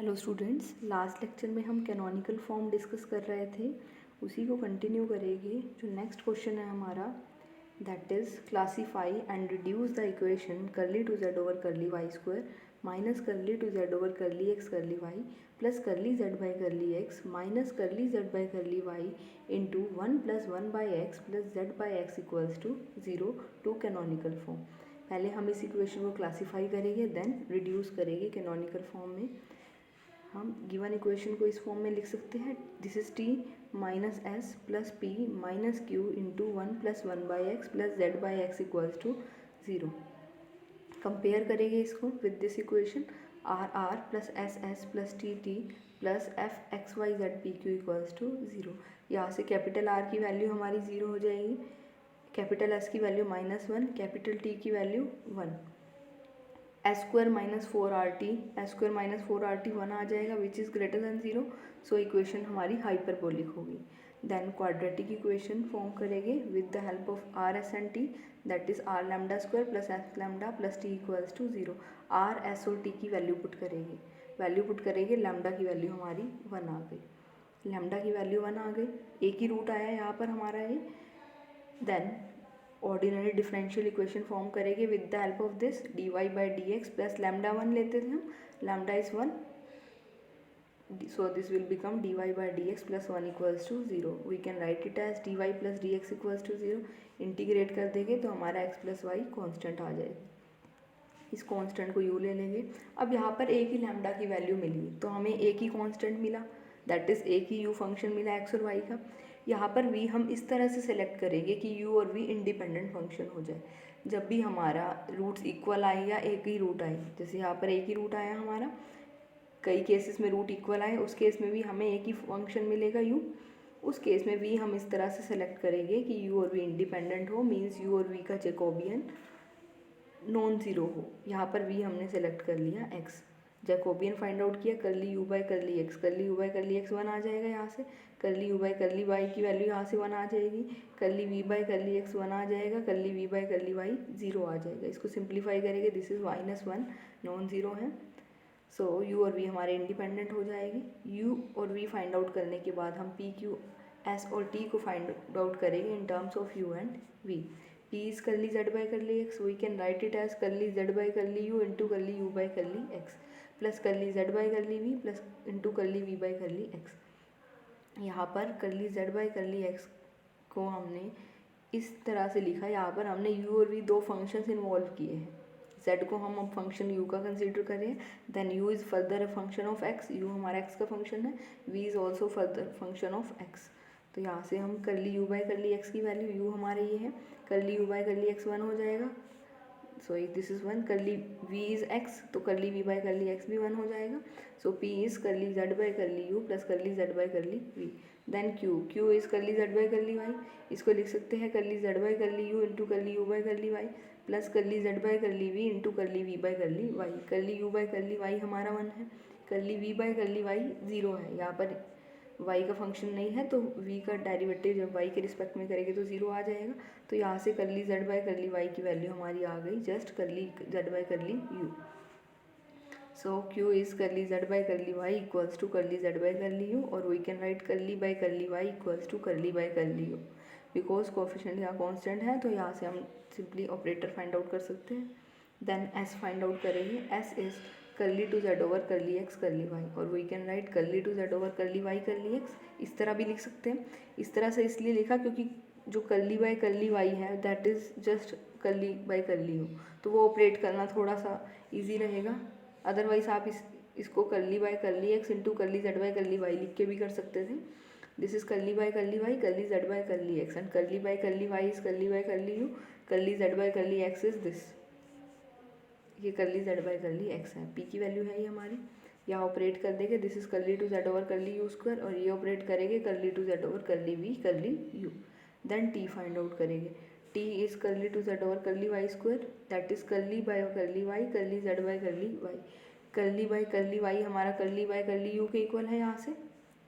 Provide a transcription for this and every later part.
Hello students, last lecture में हम canonical form discuss कर रहे थे, उसी को कंटिन्यू करेंगे। जो नेक्स्ट क्वेश्चन है हमारा, that is classify and reduce the equation curly two z over curly y square minus curly two z over curly x curly y plus curly z by curly x minus curly z by curly y into 1 plus 1 by x plus z by x equals to 0 to canonical form. पहले हम इस equation को classify करेंगे, then reduce करेंगे canonical form में। हम given equation को इस फॉर्म में लिख सकते हैं, this is t minus s plus p minus q into 1 plus 1 by x plus z by x equals to 0। Compare करेंगे इसको with this equation, r r plus s s plus t t plus f x y z p q equals to 0। यहाँ से capital R की value हमारी 0 हो जाएगी, capital S की value -1, capital T की value 1। S square minus 4RT, s square minus 4RT 1 आ जाएगा which is greater than 0। So equation हमारी हाइपरबोलिक होगी। देन क्वाड्रेटिक इक्वेशन फॉर्म करेंगे with the help of r s and t, that is r lambda square plus s lambda plus t equals to 0। R s और T की value put करेंगे, lambda की value हमारी 1 आ गई, lambda की value 1 आ गई, एक ही रूट आया यहाँ पर हमारा ये। Then ordinary differential equation form करेंगे with the help of this, d y by d x plus lambda 1 लेते थे हम, lambda is 1, so this will become d y by d x plus 1 equals to 0। We can write it as d y plus d x equals to 0। Integrate कर देंगे तो हमारा x plus y constant आ जाएगा, इस constant को you ले लेंगे। अब यहाँ पर एक ही लैम्डा की वैल्यू मिली तो हमें एक ही कॉन्स्टेंट मिला, दैट इज़ एक ही यू फंक्शन मिला एक्स और वाई का। यहाँ पर वी हम इस तरह से सेलेक्ट करेंगे कि यू और वी इंडिपेंडेंट फंक्शन हो जाए। जब भी हमारा रूट्स इक्वल आए या एक ही रूट आए, जैसे यहाँ पर एक ही रूट आया हमारा, कई केसेस में रूट इक्वल आए, उस केस में भी हमें एक ही फंक्शन मिलेगा यू। उस केस में भी हम इस तरह से सेलेक्ट करेंगे कि यू और वी इंडिपेंडेंट हो, मीन्स यू और वी का जैकोबियन नॉन ज़ीरो हो। यहाँ पर वी हमने सेलेक्ट कर लिया एक्स, जैकोबियन फाइंड आउट किया, curly u by curly x, curly u by curly x 1 आ जाएगा यहाँ से, curly u by curly y की वैल्यू यहाँ से 1 आ जाएगी, curly v by curly x 1 आ जाएगा, curly v by curly y 0 आ जाएगा। इसको सिंप्लीफाई करेंगे, दिस इज -1 नॉन ज़ीरो है, सो यू और वी हमारे इंडिपेंडेंट हो जाएगी। यू और वी फाइंड आउट करने के बाद हम पी क्यू एस और टी को फाइंड आउट करेंगे in terms of u and v. P is curly z by curly x, we can write it as curly z by curly u into curly u by curly x plus curly z by curly v plus into curly v by curly x। यहाँ पर curly z by curly x को हमने इस तरह से लिखा, यहाँ पर हमने u और v दो फंक्शंस इन्वॉल्व किए हैं। z को हम अब फंक्शन u का कंसिडर करें, then u is further a function of x, u हमारा x का फंक्शन है, v is also further function of x। तो यहाँ से हम curly u by curly x की वैल्यू, यू हमारे ये है, curly u by curly x 1 हो जाएगा, so this is 1, curly v is x तो curly v by curly x भी 1 हो जाएगा। So p is curly z by curly u plus curly z by curly v. Then q is curly z by curly y, इसको लिख सकते हैं curly z by curly u into curly u by curly y plus curly z by curly v into curly v by curly y. Curly u by curly y हमारा 1 है, curly v by curly y 0 है, यहाँ पर y का function नहीं है तो v का डेरिवेटिव जब y के रिस्पेक्ट में करेंगे तो 0 आ जाएगा। तो यहाँ से curly z by curly y की वैल्यू हमारी आ गई just curly z by curly u। So q is curly z by curly y equals to curly z by curly u, और we can write curly by curly y equals to curly by curly u। Because coefficient यहाँ constant है तो यहाँ से हम simply operator find out कर सकते हैं। देन s फाइंड आउट करेंगे, s is curly two z over curly x curly y, और we can write curly two z over curly y curly x, इस तरह भी लिख सकते हैं। इस तरह से इसलिए लिखा क्योंकि जो कर्ली बाई कर्ली वाई है that is just curly by curly you, तो वो ऑपरेट करना थोड़ा सा इजी रहेगा। अदरवाइज आप इसको curly by curly x into curly z by curly y लिख के भी कर सकते थे। This is curly by curly y curly z by curly x and curly by curly y is curly by curly u, curly z by curly x is this, ये curly z by curly x है, p की value है ये हमारी। यहाँ operate कर देंगे, this is curly two z over curly u square, और ये ऑपरेट करेंगे curly two z over curly v curly u. Then t find out करेंगे, t is curly two z over curly y square, that is curly by curly y curly z by curly y. Curly by curly y हमारा curly by curly u के equal है यहाँ से,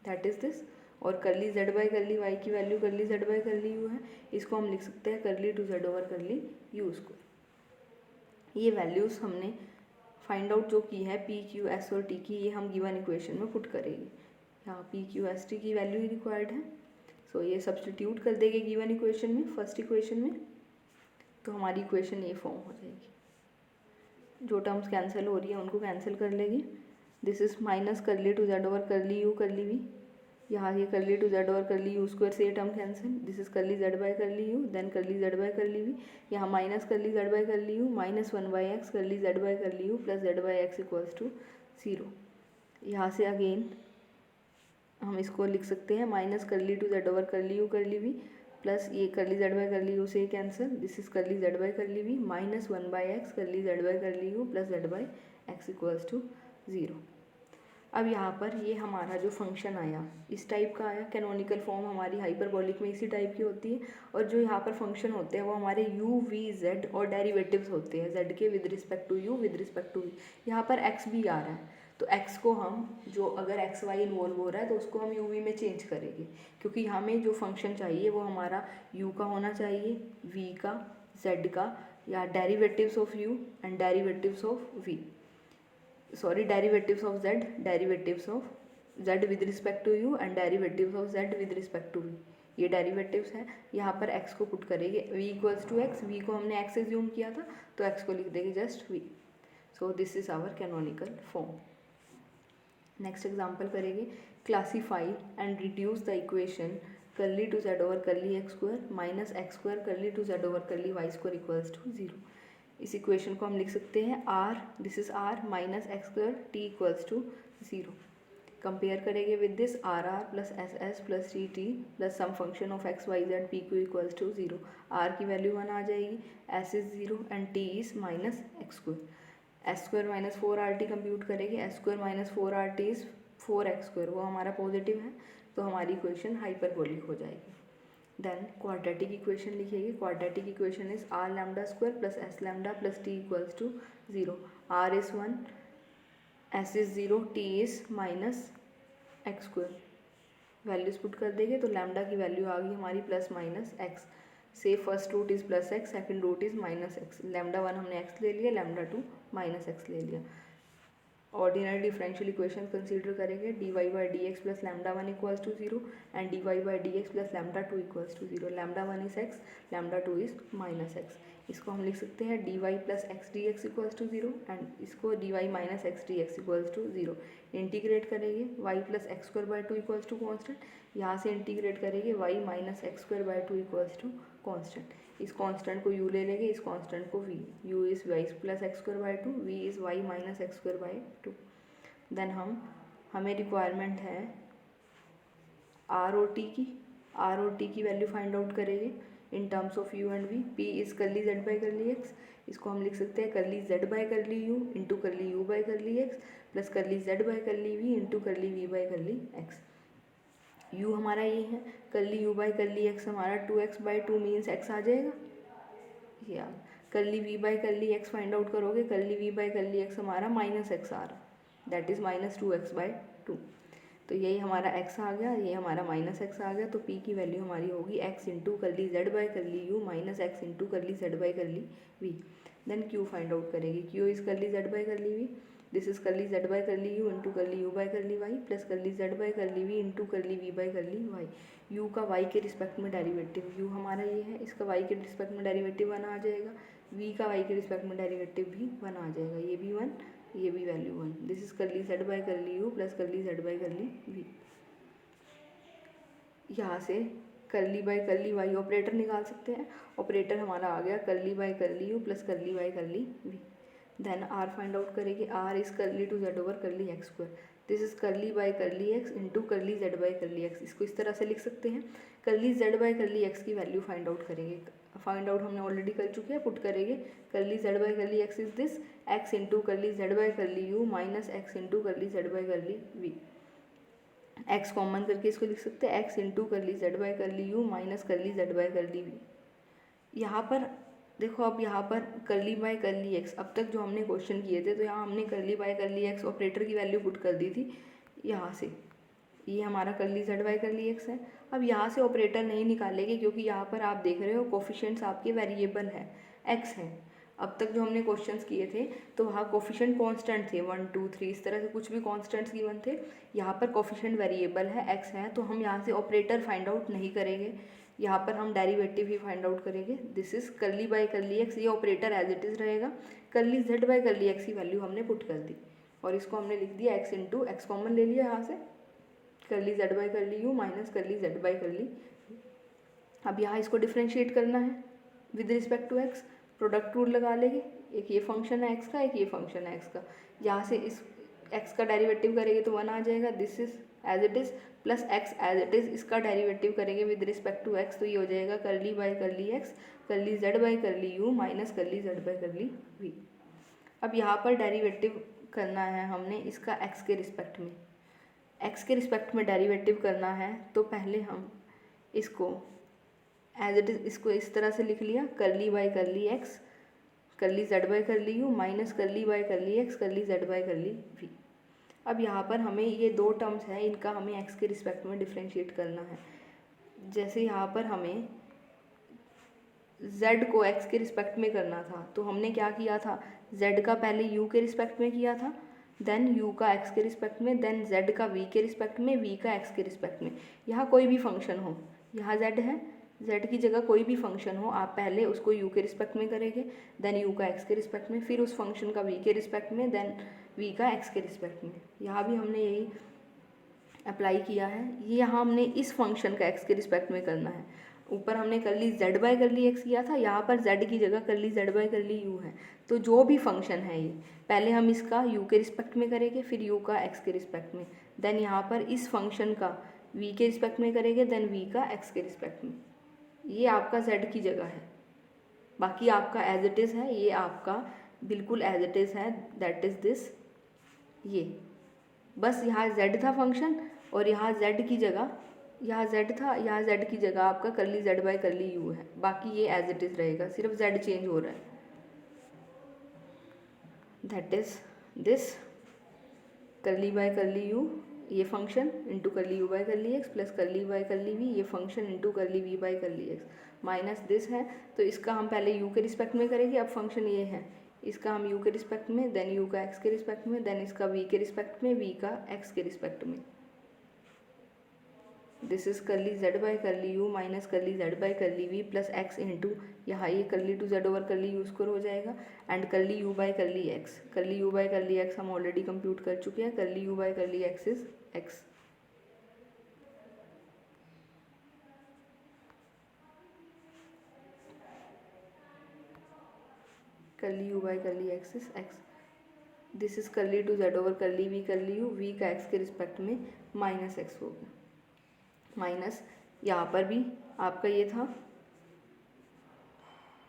that is this, और curly z by curly y की value curly z by curly you है, इसको हम लिख सकते हैं curly two z over curly u square. ये वैल्यूज़ हमने फाइंड आउट जो की है पी क्यू एस और टी की, ये हम गिवन इक्वेशन में पुट करेंगे। यहाँ पी क्यू एस टी की वैल्यू ही रिक्वायर्ड है, सो ये सब्स्टिट्यूट कर देंगे गिवन इक्वेशन में, फर्स्ट इक्वेशन में, तो हमारी इक्वेशन ये फॉर्म हो जाएगी। जो टर्म्स कैंसिल हो रही है उनको कैंसिल कर लेंगे। This is minus curly two z over curly u curly v, यहाँ ये curly two z over curly u square से ये term cancel, this is curly z by curly u, then curly z by curly v, यहाँ minus curly z by curly u minus 1/x curly z by curly u plus z by x equals to 0। यहाँ से again हम इसको लिख सकते हैं minus curly two z over curly u curly v plus ये curly z by curly u से cancel, this is curly z by curly v minus 1/x curly z by curly u plus z by x equals to 0। अब यहाँ पर ये हमारा जो function आया इस टाइप का आया, कैनोनिकल फॉर्म हमारी हाइपरबोलिक में इसी टाइप की होती है, और जो यहाँ पर फंक्शन होते हैं वो हमारे u v z और डेरिवेटिव्स होते हैं, z के with respect to u with respect to v। यहाँ पर x भी आ रहा है, तो x को हम जो अगर एक्स वाई इन्वॉल्व हो रहा है तो उसको हम u v में चेंज करेंगे, क्योंकि हमें जो फंक्शन चाहिए वो हमारा u का होना चाहिए, v का, z का, या derivatives of u and derivatives of v, sorry derivatives of z, derivatives of z with respect to u and derivatives of z with respect to v, ये derivatives है। यहाँ पर x को पुट करेंगे, v equals to x, v को हमने x assume किया था तो x को लिख देंगे just v। So this is our canonical form. Next example करेंगे, classify and reduce the equation curly two z over curly x square minus x square curly two z over curly y square equals to 0। इस equation को हम लिख सकते हैं r, this is r minus x square t equals to 0। Compare करेंगे with this r r plus s s plus t t plus some function of x y z p q equals to 0। R की value 1 आ जाएगी, s is 0 and t is minus x square. S square minus 4RT compute करेंगे, s square minus 4RT is 4x square, वो हमारा positive है, तो हमारी equation hyperbolic हो जाएगी। देन क्वाड्रेटिक इक्वेशन लिखिएगा, quadratic equation is r lambda square plus s lambda plus t equals to 0। R is 1, s is 0, t is minus x square. Values put कर देंगे तो लैम्डा की वैल्यू आ गई हमारी प्लस माइनस एक्स, से first root is plus x, second root is minus x, lambda 1 हमने x ले लिया, लैम्डा 2 माइनस एक्स ले लिया। ऑर्डिनरी डिफरेंशियल इक्वेशन कंसीडर करेंगे, d y by d x plus lambda 1 equals to 0 and d y by d x plus lambda 2 equals to 0। Lambda 1 is x, lambda 2 is minus x. इसको हम लिख सकते हैं d y plus x d x equals to 0 and इसको d y minus x d x equals to 0। Integrate करेंगे, y plus x square by 2 equals to constant, यहाँ से integrate करेंगे y minus x square by 2 equals to constant. इस constant को u ले लेंगे, इस कांस्टेंट को v, u is y plus x square by 2, v is y minus x square by 2। Then हमें रिक्वायरमेंट है आर और टी की, आर और टी की वैल्यू फाइंड आउट करेंगे in terms of u and v. P is curly z by curly x, इसको हम लिख सकते हैं curly z by curly u into curly u by curly x plus curly z by curly v into curly v by curly x. U हमारा ये है, करली u by curly x हमारा 2x बाई 2 मीन्स x आ जाएगा, या curly v by curly x find out करोगे, curly v by curly x हमारा minus x आ रहा, that is minus 2x by 2। तो यही हमारा x आ गया, ये हमारा माइनस x आ गया, तो p की वैल्यू हमारी होगी x into curly z by curly u minus x into curly z by curly v. Then q find out करेंगे, q is curly z by curly v, this is curly z by curly u into curly u by curly y plus curly z by curly v into curly v by curly y. u का y के respect में derivative, u हमारा ये है, इसका y के respect में derivative 1 आ जाएगा, v का y के रिस्पेक्ट में डेरिवेटिव भी 1 आ जाएगा, ये भी 1, ये भी value 1। This is curly z by curly u plus curly z by curly v. यहाँ से करली बाई करली वाई ऑपरेटर निकाल सकते हैं, ऑपरेटर हमारा आ गया curly by curly u plus curly by curly v. Then r find out करेंगे, r is curly two z over curly x square, this is curly by curly x into curly z by curly x. इसको इस तरह से लिख सकते हैं, curly z by curly x की value find out करेंगे, फाइंड आउट हमने ऑलरेडी कर चुके हैं, पुट करेंगे curly z by curly x is this x into curly z by curly u minus x into curly z by curly v. X common करके इसको लिख सकते हैं x into curly z by curly u minus curly z by curly v. यहाँ पर देखो, अब यहाँ पर करली बाय करली एक्स, अब तक जो हमने क्वेश्चन किए थे तो यहाँ हमने करली बाय करली एक्स ऑपरेटर की वैल्यू पुट कर दी थी यहाँ से, ये हमारा करली जेड बाय करली एक्स है। अब यहाँ से ऑपरेटर नहीं निकालेंगे क्योंकि यहाँ पर आप देख रहे हो कोफिशिएंट्स आपके वेरिएबल है, एक्स है, अब तक जो हमने क्वेश्चंस किए थे तो वहाँ कोफिशिएंट कांस्टेंट थे 1 2 3 इस तरह से कुछ भी कांस्टेंट्स गिवन थे। यहाँ पर कोफिशिएंट वेरिएबल है x है, तो हम यहाँ से ऑपरेटर फाइंड आउट नहीं करेंगे, यहाँ पर हम डेरिवेटिव ही फाइंड आउट करेंगे। This is curly by curly x, ये ऑपरेटर एज इट इज़ रहेगा। Curly z by curly x की वैल्यू हमने पुट कर दी और इसको हमने लिख दिया x इंटू एक्स कॉमन ले लिया यहाँ से, curly z by curly u minus curly z by curly. अब यहाँ इसको डिफ्रेंशिएट करना है with respect to x, product rule लगा लेंगे, एक ये फंक्शन है x का, एक ये फंक्शन है x का, यहाँ से इस x का डेरिवेटिव करेंगे तो 1 आ जाएगा, this is as it is, plus x as it is, इसका डेरिवेटिव करेंगे विद रिस्पेक्ट टू x, तो ये हो जाएगा curly by curly x, curly z by curly u minus curly z by curly v। अब यहाँ पर डेरिवेटिव करना है हमने इसका x के रिस्पेक्ट में, x के रिस्पेक्ट में डेरिवेटिव करना है, तो पहले हम इसको एज इट इज़ इसको इस तरह से लिख लिया, curly by curly x, curly z by curly u minus curly by curly x, curly z by curly v. अब यहाँ पर हमें ये दो टर्म्स हैं, इनका हमें एक्स के रिस्पेक्ट में डिफ्रेंशिएट करना है। जैसे यहाँ पर हमें z को x के रिस्पेक्ट में करना था, तो हमने क्या किया था, z का पहले u के रिस्पेक्ट में किया था, देन u का x के रिस्पेक्ट में, देन z का v के रिस्पेक्ट में, v का x के रिस्पेक्ट में। यहाँ कोई भी फंक्शन हो, यहाँ z है, z की जगह कोई भी फंक्शन हो, आप पहले उसको u के रिस्पेक्ट में करेंगे, देन u का x के रिस्पेक्ट में, फिर उस फंक्शन का v के रिस्पेक्ट में, देन v का x के रिस्पेक्ट में। यहाँ भी हमने यही अप्लाई किया है। ये यहाँ हमने इस फंक्शन का x के रिस्पेक्ट में करना है। ऊपर हमने curly z by curly x किया था, यहाँ पर z की जगह curly z by curly u है। तो जो भी फंक्शन है ये पहले हम इसका u के रिस्पेक्ट में करेंगे, फिर u का x के रिस्पेक्ट में, देन यहाँ पर इस फंक्शन का v के रिस्पेक्ट में करेंगे, देन v का x के रिस्पेक्ट में। ये आपका z की जगह है, बाकी आपका एज इट इज़ है, ये आपका बिल्कुल एज इट इज़ है, दैट इज़ दिस। ये बस यहाँ z था फंक्शन और यहाँ z की जगह, यहाँ z था, यहाँ z की जगह आपका curly z by curly u है, बाकी ये एज इट इज़ रहेगा, सिर्फ z चेंज हो रहा है। That is this curly by curly u ये function into curly u by curly x plus curly by curly v ये function into curly v by curly x minus this है। तो इसका हम पहले u के रिस्पेक्ट में करेंगे, अब फंक्शन ये है, इसका हम u के रिस्पेक्ट में, देन u का x के रिस्पेक्ट में, देन इसका v के रिस्पेक्ट में, v का x के रिस्पेक्ट में। This is curly z by curly u minus curly z by curly v plus x into यहाँ ये curly two z over curly u square हो जाएगा, and curly u by curly x, curly u by curly x हम already compute कर चुके हैं, curly u by curly x is x। Curly u by curly x is x। This is curly two z over curly u, v का x के respect में minus x हो गया, minus यहाँ पर भी आपका ये था,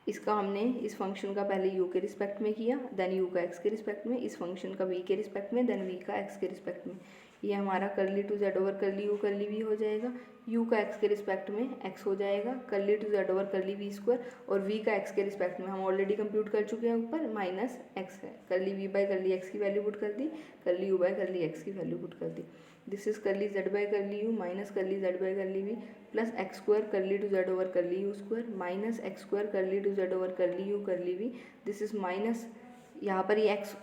इसका हमने इस फंक्शन का पहले u के रिस्पेक्ट में किया, देन u का x के रिस्पेक्ट में, इस फंक्शन का v के रिस्पेक्ट में, देन v का x के रिस्पेक्ट में। ये हमारा curly two z over curly u curly v हो जाएगा, u का x के रिस्पेक्ट में x हो जाएगा, curly two z over curly v square, और v का x के रिस्पेक्ट में हम ऑलरेडी कंप्यूट कर चुके हैं ऊपर, माइनस x है, curly v by curly x की वैल्यू पुट कर दी, curly u by curly x की वैल्यू पुट कर दी। This is curly z by curly u minus curly z by curly v plus x square curly two z over curly u square minus x square curly two z over curly u curly v। This is minus, यहाँ पर ये x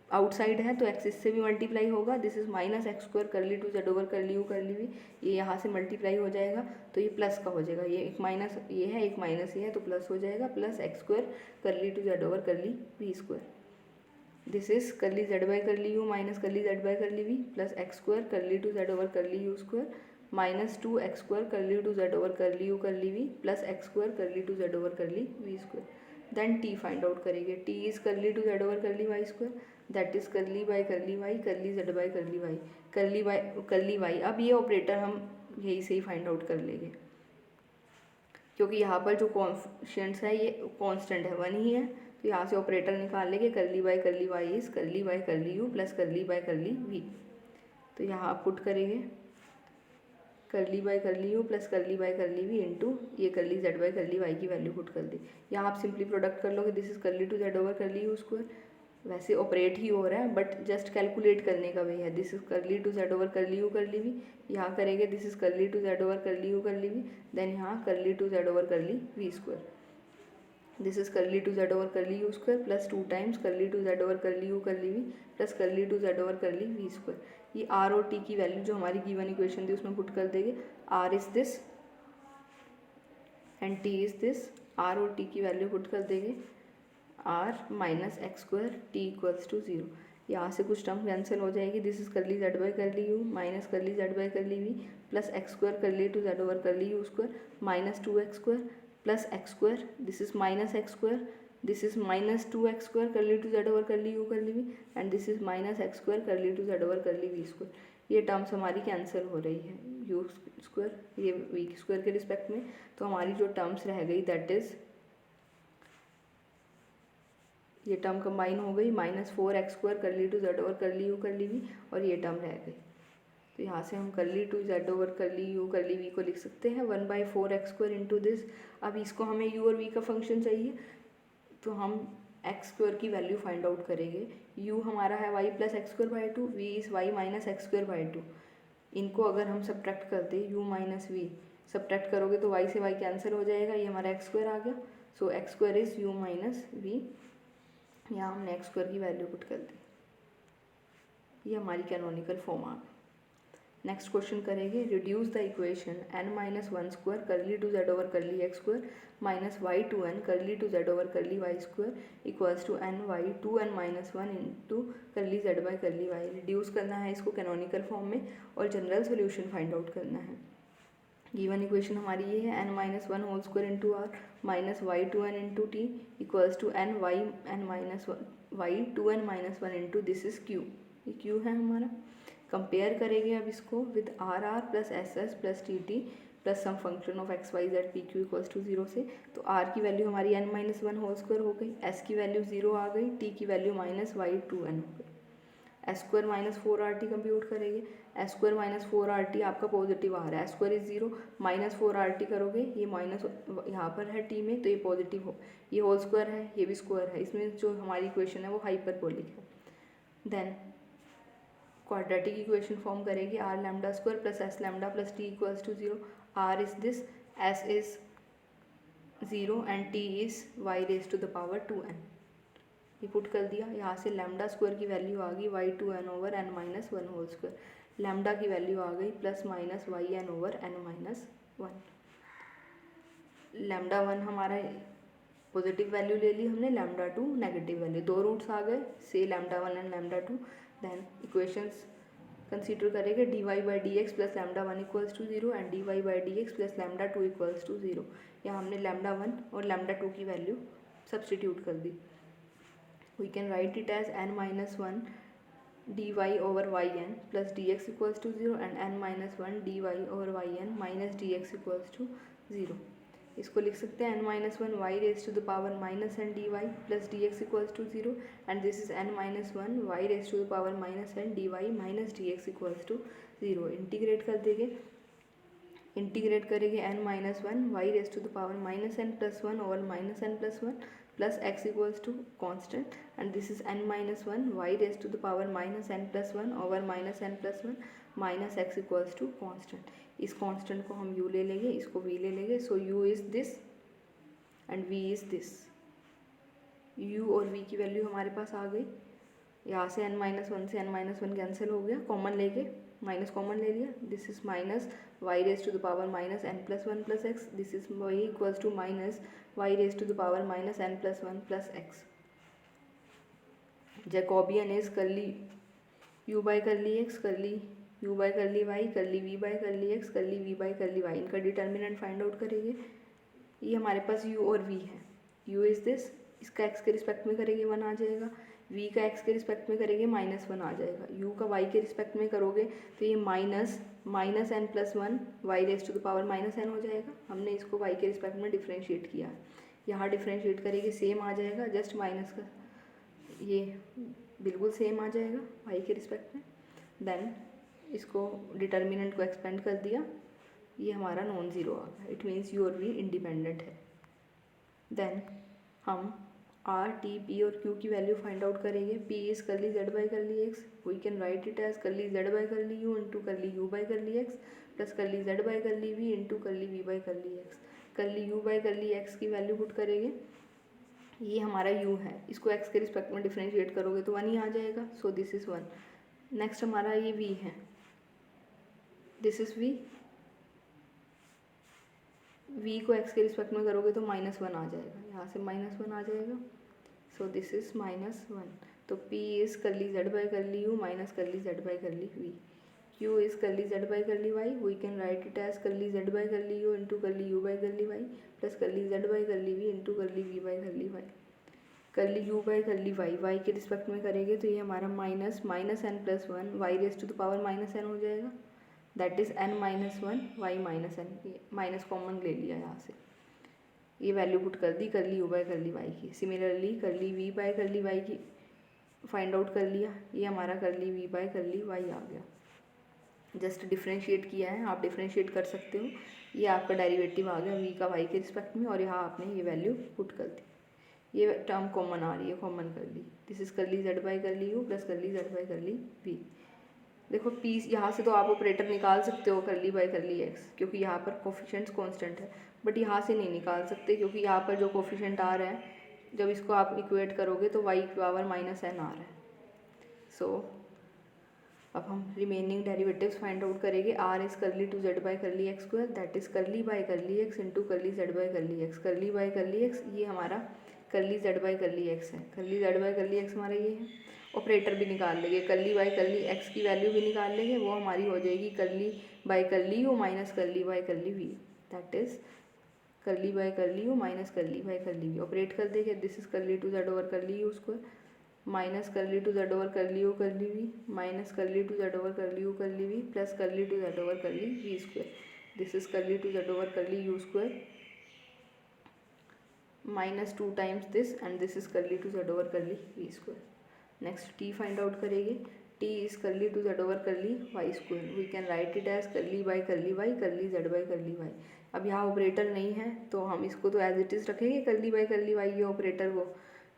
outside है तो x इससे भी multiply होगा, this is minus x square curly two z over curly u curly v, ये यहाँ से मल्टीप्लाई हो जाएगा तो ये प्लस का हो जाएगा, ये एक माइनस ये है, एक माइनस ये है, तो प्लस हो जाएगा, plus x square curly two z over curly v square. This is curly z by curly u minus curly z by curly v plus x square curly two z over curly u square minus 2x square curly two z over curly u curly v plus x square curly two z over curly v square. Then t find out करेंगे, t is curly two z over curly y square, that is curly by curly y, curly z by curly y, curly y। अब ये operator हम यही से ही find out कर लेंगे, क्योंकि यहाँ पर जो कॉन्स्टेंट्स है ये कांस्टेंट है, 1 ही है, तो यहाँ से ऑपरेटर निकाल लेंगे, curly by curly y is curly by curly u plus curly by curly v। तो यहाँ आप पुट करेंगे curly by curly u plus curly by curly v into ये curly z by curly y की value put कर दी। यहाँ आप सिंपली प्रोडक्ट कर लोगे, this is curly two z over curly u square, वैसे ऑपरेट ही हो रहा है बट जस्ट कैलकुलेट करने का वे है, this is curly two z over curly u curly v, यहाँ करेंगे this is curly two z over curly u curly v, then यहाँ curly two z over curly v square. This is curly two z over curly u square plus 2 times curly two z over curly u curly v plus curly two z over curly v square. ये R और T की value जो हमारी given equation थी उसमें put कर देंगे। R is this and t is this. R और टी की वैल्यू पुट कर देंगे r minus x square t equals to 0। यहाँ से कुछ टर्म कैंसिल हो जाएगी। This is curly z by curly u minus curly z by curly v plus x square curly two z over curly u square minus 2x square plus x square. This is minus x square, this is minus 2x square curly two z over curly u curly v and this is minus x square curly two z over curly v square. ये terms हमारी cancel हो रही है u square ये v square के respect में। तो हमारी जो टर्म्स रह गई दैट इज ये टर्म कंबाइन हो गई minus 4x square curly two z over curly u curly v और ये टर्म रह गई। तो यहाँ से हम curly two z over curly u curly v को लिख सकते हैं 1/4x स्क्वायर इंटू दिस। अब इसको हमें u और v का फंक्शन चाहिए तो हम x स्क्वायर की वैल्यू फाइंड आउट करेंगे। u हमारा है y plus x square by 2, v is y minus x square by 2। इनको अगर हम सब्ट्रैक्ट कर दें u माइनस वी सब्ट्रैक्ट करोगे तो y से y कैंसिल हो जाएगा, ये हमारा एक्स स्क्वायर आ गया। So x square is u minus v. यहाँ हमने एक्स स्क्वायर की वैल्यू पुट कर दी। ये हमारी कैनोनिकल फॉर्म आ गई। नेक्स्ट क्वेश्चन करेंगे reduce the equation n minus 1 square curly two z over curly x square minus y two n curly two z over curly y square equals to n y two n minus 1 into curly z by curly y. Reduce करना है इसको canonical form में और general solution find out करना है। Given equation हमारी ये है n minus 1 whole square into r minus y two n into t equals to n y n minus y two n minus 1 into this is q. ये q है हमारा। Compare करेंगे अब इसको with r r plus s s plus t t plus some function of x y z p q equals to 0 से। तो are की value हमारी n माइनस 1 होल स्क्वायर हो गई, एस की वैल्यू 0 आ गई, टी की value minus y two n हो गई। S square minus 4RT compute करेंगे। एस स्क्वायर माइनस 4RT आपका पॉजिटिव आ रहा है, S square is 0 minus 4RT करोगे ये माइनस यहाँ पर है टी में तो ये पॉजिटिव हो, ये होल स्क्वायर है ये भी स्क्वायर है, इसमें जो हमारी इक्वेशन है वो हाइपरबोलिक है। देन क्वाड्रेटिक इक्वेशन फॉर्म करेंगे r lambda square plus s lambda plus t equals to 0। R is this, s is 0 and t is y raise to the power 2n। ये put कर दिया। यहाँ से lambda square की value आ गई y two n over n minus 1 whole square, lambda की value आ गई plus minus y n over n minus 1। Lambda 1 हमारा पॉजिटिव वैल्यू ले ली हमने, लैम्डा 2 नेगेटिव वैल्यू, दो रूट्स आ गए से lambda 1 and lambda 2। Then equations consider करेंगे d y by d x plus lambda 1 equals to 0 and d y by d x plus lambda 2 equals to 0। यहाँ हमने लैम्डा 1 और लैम्डा 2 की value substitute कर दी। We can write it as n minus 1 dy over yn plus dx equals to 0 and n minus 1 dy over yn minus dx equals to 0। इसको लिख सकते हैं n minus 1 y raised to the power minus n dy plus dx equals to 0 and this is n minus 1 y raised to the power minus n dy minus dx equals to 0। Integrate कर देंगे, integrate करेंगे n minus 1 y raised to the power minus n plus 1 over minus n plus 1 plus x equals to constant and this is n minus 1 y raised to the power minus n plus 1 over minus n plus 1 minus x equals to constant। इस constant को हम u ले लेंगे, इसको v ले लेंगे। so u is this and v is this। u और v की वैल्यू हमारे पास आ गई। यहाँ से n माइनस 1 से n माइनस 1 कैंसिल हो गया, कॉमन लेके माइनस कॉमन ले लिया। This is minus y raise to the power minus n plus 1 plus x, this is y equals to minus y raise to the power minus n plus 1 plus x. Jacobian is curly u by curly x curly u by curly y curly v by curly x curly v by curly y. इनका determinant find out करेंगे। ये हमारे पास u और v है। u is this, इसका x के respect में करेंगे 1 आ जाएगा, v का x के रिस्पेक्ट में करेंगे माइनस 1 आ जाएगा, u का y के रिस्पेक्ट में करोगे तो ये minus n plus 1 y raise to the power minus n हो जाएगा। हमने इसको y के रिस्पेक्ट में डिफ्रेंशिएट किया है, यहाँ डिफ्रेंशिएट करेंगे सेम आ जाएगा, जस्ट माइनस का ये बिल्कुल सेम आ जाएगा y के रिस्पेक्ट में। देन इसको डिटर्मिनेंट को एक्सपेंड कर दिया, ये हमारा नॉन ज़ीरो आ गया। इट मीन्स u और v इंडिपेंडेंट है। देन हम r, t, p और q की वैल्यू फाइंड आउट करेंगे। p is curly z by curly x, we can write it as curly z by curly u into curly u by curly x plus curly z by curly v into curly v by curly x। Curly u by curly x की value put करेंगे ये हमारा u है, इसको x के respect में differentiate करोगे तो 1 ही आ जाएगा, सो दिस इज़ 1। नेक्स्ट हमारा ये v है, दिस इज़ v, v को x के रिस्पेक्ट में करोगे तो -1 आ जाएगा, यहाँ से -1 आ जाएगा, सो दिस इज़ -1। तो p is curly z by curly u minus curly z by curly v, q is curly z by curly y, we can write it as curly z by curly u into curly u by curly y plus curly z by curly v into curly v by curly y। Curly u by curly y के respect में करेंगे तो ये हमारा minus n+1 y raise to the power -n हो जाएगा, that is n-1 y minus n, minus common ले लिया यहाँ से, ये वैल्यू पुट कर दी curly u by curly y की। Similarly curly v by curly y की फाइंड आउट कर लिया, ये हमारा curly v by curly y आ गया। जस्ट डिफ्रेंशिएट किया है, आप डिफ्रेंशिएट कर सकते हो, ये आपका डेरिवेटिव आ गया v का y के रिस्पेक्ट में, और यहाँ आपने ये वैल्यू पुट कर दी, ये टर्म कॉमन आ रही है, कॉमन कर ली, this is curly z by curly u plus curly z by curly v। देखो p यहाँ से तो आप ऑपरेटर निकाल सकते हो कर्ली बाई कर्ली x, क्योंकि यहाँ पर कोफिशिएंट्स कांस्टेंट है, बट यहाँ से नहीं निकाल सकते क्योंकि यहाँ पर जो कोफिशिएंट आ रहा है जब इसको आप इक्वेट करोगे तो y की पावर -n आ रहा है। सो अब हम रिमेनिंग डेरिवेटिव्स फाइंड आउट करेंगे। r is curly two z by curly x square, that is curly by curly x into curly z by curly x, curly by curly x ये हमारा curly z by curly x है, curly z by curly x हमारा ये है। Operator भी निकाल लेंगे, curly by curly x की वैल्यू भी निकाल लेंगे, वो हमारी हो जाएगी curly by curly u minus curly by curly v, that is curly by curly u minus curly by curly v। Operate कर देंगे, this is curly two z over curly u square minus curly two z over curly u curly v minus curly two z over curly u curly v plus curly two z over curly v square, this is curly two z over curly u square minus 2 times this and this is curly two z over curly v square. Next t find out करेंगे, t is curly two z over curly y square, we can write it as curly by curly y curly z by curly y। अब यहाँ operator नहीं है तो हम इसको तो as it is रखेंगे कर्ली बाई कर्ली y, ये ऑपरेटर को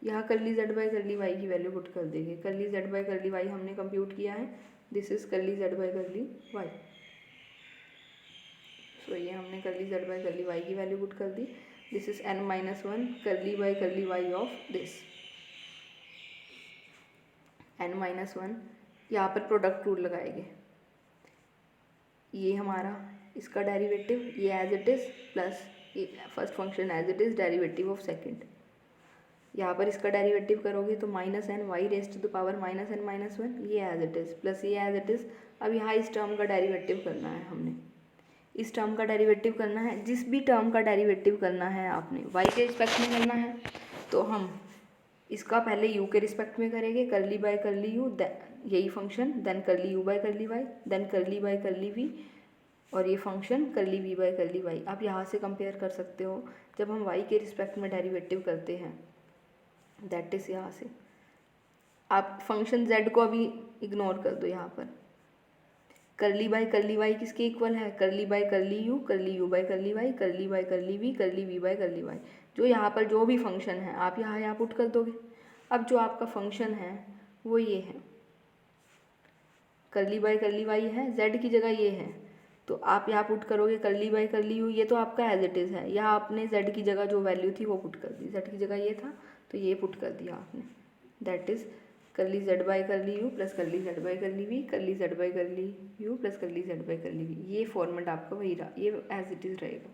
यहाँ curly z by curly y की वैल्यू पुट कर देंगे, curly z by curly y हमने कंप्यूट किया है, this is curly z by curly y। So ये हमने curly z by curly y की वैल्यू पुट कर दी, this is n-1 curly by curly y of this n-1, यहाँ पर प्रोडक्ट रूल लगाएंगे, ये हमारा इसका डेरिवेटिव ये एज इट इज़ प्लस ये first function as it is derivative of second, यहाँ पर इसका डेरिवेटिव करोगे तो -n y raise to the power -n-1 ये एज इट इज़ प्लस ये एज इट इज़। अब यहाँ इस टर्म का डेरिवेटिव करना है, हमने इस टर्म का डेरिवेटिव करना है, जिस भी टर्म का डेरिवेटिव करना है आपने y के रिस्पेक्ट में करना है तो हम इसका पहले u के रिस्पेक्ट में करेंगे, कर्ली बाई कर्ली u यही function, then curly u by curly y, then curly by curly v और ये function curly v by curly y। आप यहाँ से कंपेयर कर सकते हो जब हम y के रिस्पेक्ट में डेरिवेटिव करते हैं, दैट इज़ यहाँ से आप फंक्शन z को अभी इग्नोर कर दो, यहाँ पर कर्ली बाई कर्ली y किसके इक्वल है, curly by curly u by curly y, curly by curly v by curly y। जो यहाँ पर जो भी फंक्शन है आप यहाँ पुट कर दोगे। अब जो आपका फंक्शन है वो ये है, कर्ली बाई कर्ली y है, z की जगह ये है तो आप यहाँ पुट करोगे कर्ली बाई कर्ली u, ये तो आपका एज इट इज़ है, यहाँ आपने z की जगह जो वैल्यू थी वो पुट कर दी, z की जगह ये था तो ये पुट कर दिया आपने, that is curly z by curly u plus curly z by curly v, curly z by curly u plus curly z by curly v। ये फॉर्मेट आपका वही रहा, ये एज इट इज़ रहेगा।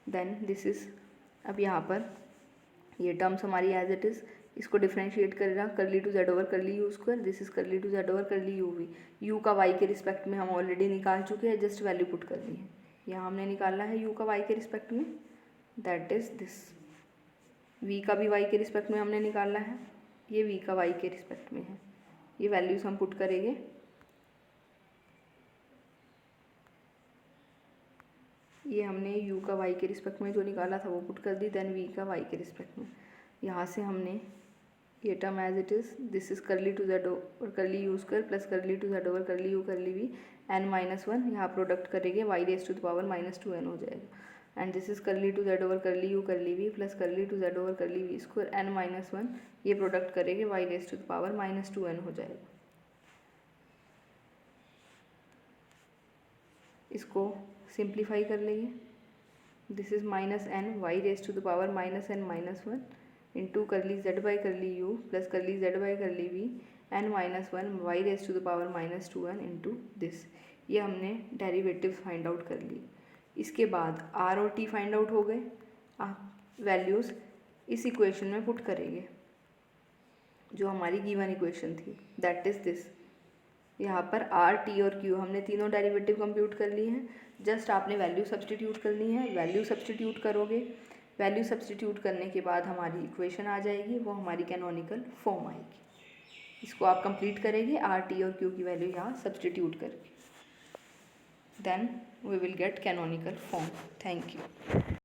देन दिस इज़, अब यहाँ पर ये टर्म्स हमारी एज इट इज़, इसको डिफ्रेंशिएट करेगा curly two z over curly u square, this is curly two z over curly u v। u का y के रिस्पेक्ट में हम ऑलरेडी निकाल चुके हैं, जस्ट वैल्यू पुट कर दी है, यहाँ हमने निकाला है u का y के रिस्पेक्ट में, दैट इज़ दिस। v का भी y के रिस्पेक्ट में हमने निकाला है, ये v का y के रिस्पेक्ट में है, ये वैल्यूज़ हम पुट करेंगे। ये हमने u का y के रिस्पेक्ट में जो निकाला था वो पुट कर दी, देन v का y के रिस्पेक्ट में। यहाँ से हमने ये term as it is, this is curly two z over curly u square plus curly two z over curly u curly v n-1, यहाँ प्रोडक्ट करेंगे y raise to the power -2n हो जाएगा, and this is curly two z over curly u curly v plus curly two z over curly v square n-1, ये product करेंगे y raise to the power -2n हो जाएगा। इसको simplify कर लेंगे, this is minus n y raise to the power minus n minus one into curly z by curly u plus curly z by curly v n minus one y raise to the power minus two n into this. ये हमने derivative find out कर ली। इसके बाद are और T find out हो गए। आप values इस इक्वेशन में पुट करेंगे जो हमारी गिवन इक्वेशन थी, दैट इज़ दिस। यहाँ पर आर टी और क्यू हमने तीनों डेरिवेटिव कंप्यूट कर लिए हैं। जस्ट आपने वैल्यू सब्सटीट्यूट करनी है। वैल्यू सब्सटीट्यूट करोगे, वैल्यू सब्सटीट्यूट करने के बाद हमारी इक्वेशन आ जाएगी, वो हमारी कैनोनिकल फॉर्म आएगी। इसको आप कंप्लीट करेंगे आर टी और क्यू की वैल्यू यहाँ सब्सटीट्यूट करके, then we will get canonical form. Thank you.